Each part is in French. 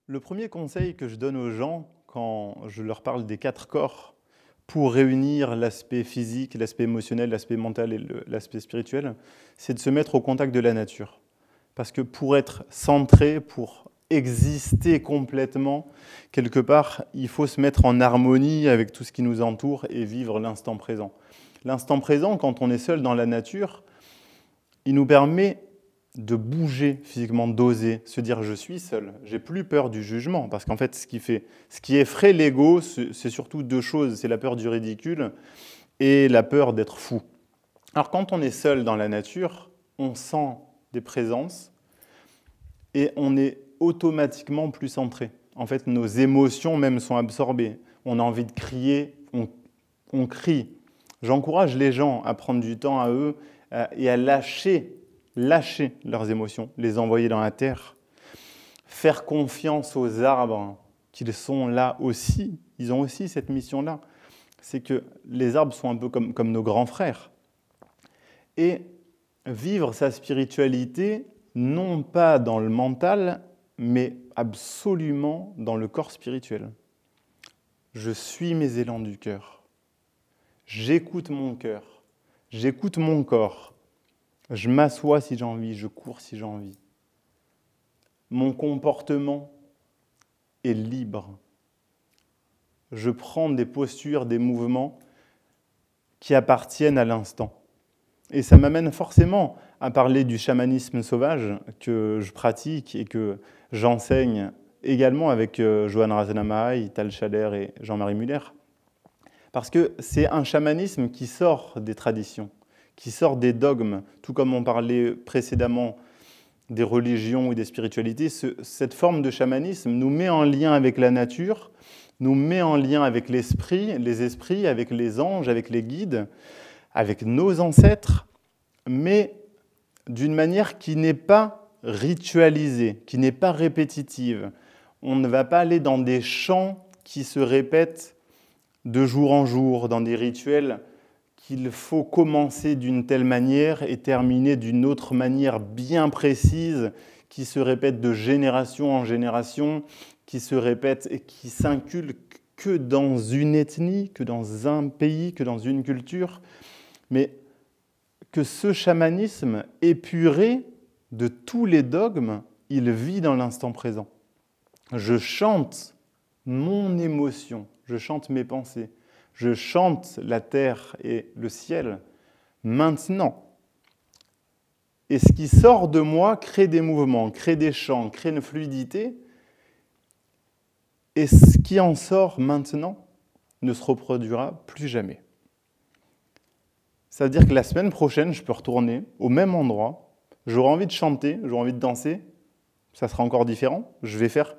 Le premier conseil que je donne aux gens quand je leur parle des 4 corps pour réunir l'aspect physique, l'aspect émotionnel, l'aspect mental et l'aspect spirituel, c'est de se mettre au contact de la nature. Parce que pour être centré, pour exister complètement, quelque part, il faut se mettre en harmonie avec tout ce qui nous entoure et vivre l'instant présent. L'instant présent, quand on est seul dans la nature, il nous permet de bouger physiquement, d'oser, se dire je suis seul, j'ai plus peur du jugement, parce qu'en fait ce qui effraie l'ego, c'est surtout 2 choses, c'est la peur du ridicule et la peur d'être fou. Alors quand on est seul dans la nature, on sent des présences et on est automatiquement plus centré. En fait, nos émotions même sont absorbées. On a envie de crier, on crie. J'encourage les gens à prendre du temps à eux et à lâcher leurs émotions, les envoyer dans la terre, faire confiance aux arbres, qu'ils sont là aussi, ils ont aussi cette mission-là. C'est que les arbres sont un peu comme nos grands frères. Et vivre sa spiritualité, non pas dans le mental, mais absolument dans le corps spirituel. Je suis mes élans du cœur. J'écoute mon cœur. J'écoute mon corps. Je m'assois si j'ai envie, je cours si j'ai envie. Mon comportement est libre. Je prends des postures, des mouvements qui appartiennent à l'instant. Et ça m'amène forcément à parler du chamanisme sauvage que je pratique et que j'enseigne également avec Johann Razanamai, Tal Schaller et Jean-Marie Muller. Parce que c'est un chamanisme qui sort des traditions, qui sort des dogmes, tout comme on parlait précédemment des religions ou des spiritualités. Cette forme de chamanisme nous met en lien avec la nature, nous met en lien avec l'esprit, les esprits, avec les anges, avec les guides, avec nos ancêtres, mais d'une manière qui n'est pas ritualisée, qui n'est pas répétitive. On ne va pas aller dans des chants qui se répètent de jour en jour, dans des rituels qu'il faut commencer d'une telle manière et terminer d'une autre manière bien précise, qui se répète de génération en génération, qui se répète et qui s'inculque que dans une ethnie, que dans un pays, que dans une culture, mais que ce chamanisme épuré de tous les dogmes, il vit dans l'instant présent. Je chante mon émotion, je chante mes pensées, je chante la terre et le ciel maintenant. Et ce qui sort de moi crée des mouvements, crée des chants, crée une fluidité. Et ce qui en sort maintenant ne se reproduira plus jamais. Ça veut dire que la semaine prochaine, je peux retourner au même endroit, j'aurai envie de chanter, j'aurai envie de danser, ça sera encore différent, je vais faire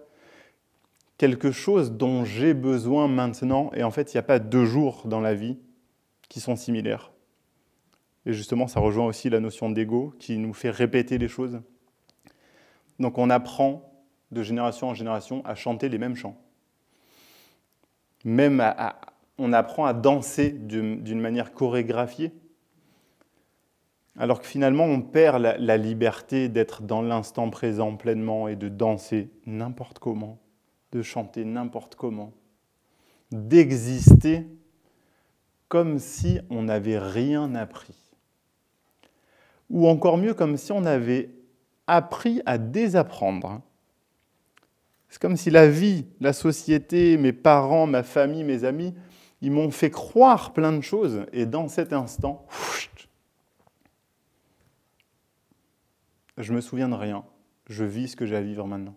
quelque chose dont j'ai besoin maintenant. Et en fait, il n'y a pas 2 jours dans la vie qui sont similaires. Et justement, ça rejoint aussi la notion d'ego qui nous fait répéter les choses. Donc on apprend de génération en génération à chanter les mêmes chants. Même on apprend à danser d'une manière chorégraphiée. Alors que finalement, on perd la liberté d'être dans l'instant présent pleinement et de danser n'importe comment, de chanter n'importe comment, d'exister comme si on n'avait rien appris. Ou encore mieux, comme si on avait appris à désapprendre. C'est comme si la vie, la société, mes parents, ma famille, mes amis, ils m'ont fait croire plein de choses. Et dans cet instant, je me souviens de rien. Je vis ce que j'ai à vivre maintenant.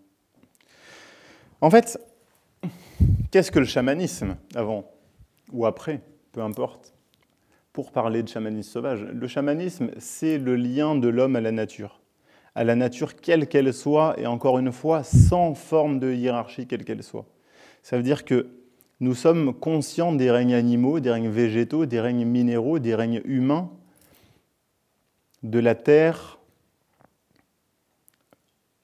En fait, qu'est-ce que le chamanisme, avant ou après, peu importe, pour parler de chamanisme sauvage? Le chamanisme, c'est le lien de l'homme à la nature quelle qu'elle soit, et encore une fois, sans forme de hiérarchie quelle qu'elle soit. Ça veut dire que nous sommes conscients des règnes animaux, des règnes végétaux, des règnes minéraux, des règnes humains, de la terre,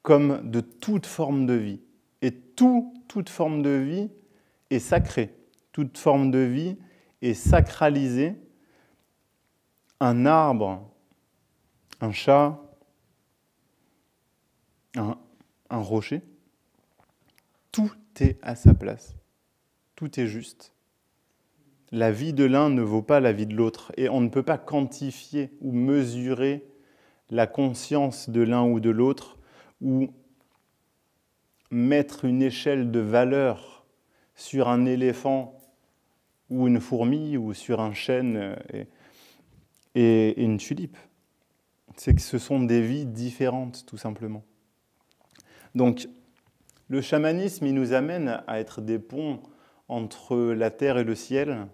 comme de toute forme de vie. Et toute forme de vie est sacrée. Toute forme de vie est sacralisée. Un arbre, un chat, un rocher, tout est à sa place. Tout est juste. La vie de l'un ne vaut pas la vie de l'autre. Et on ne peut pas quantifier ou mesurer la conscience de l'un ou de l'autre ou mettre une échelle de valeur sur un éléphant ou une fourmi ou sur un chêne et une tulipe. C'est que ce sont des vies différentes, tout simplement. Donc, le chamanisme, il nous amène à être des ponts entre la terre et le ciel,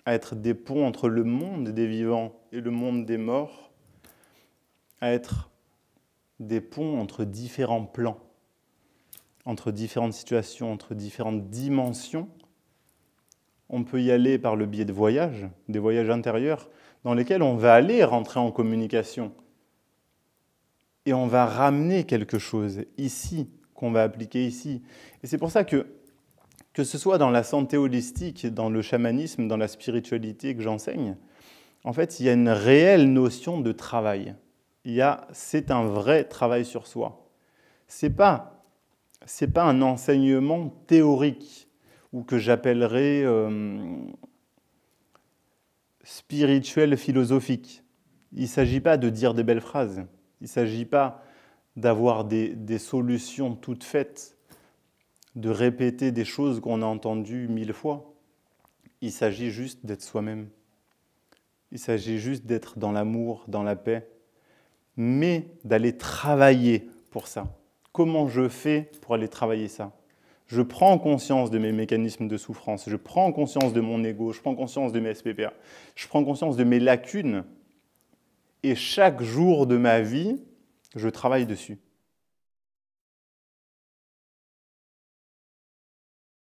à être des ponts entre le monde des vivants et le monde des morts, à être des ponts entre différents plans, entre différentes situations, entre différentes dimensions. On peut y aller par le biais de voyages, des voyages intérieurs, dans lesquels on va aller rentrer en communication. Et on va ramener quelque chose ici, qu'on va appliquer ici. Et c'est pour ça que ce soit dans la santé holistique, dans le chamanisme, dans la spiritualité que j'enseigne, en fait, il y a une réelle notion de travail. C'est un vrai travail sur soi. C'est pas un enseignement théorique ou que j'appellerais spirituel philosophique. Il ne s'agit pas de dire des belles phrases. Il ne s'agit pas d'avoir des solutions toutes faites, de répéter des choses qu'on a entendues 1000 fois. Il s'agit juste d'être soi-même. Il s'agit juste d'être dans l'amour, dans la paix, mais d'aller travailler pour ça. Comment je fais pour aller travailler ça? Je prends conscience de mes mécanismes de souffrance, je prends conscience de mon ego, je prends conscience de mes SPPA, je prends conscience de mes lacunes, et chaque jour de ma vie, je travaille dessus.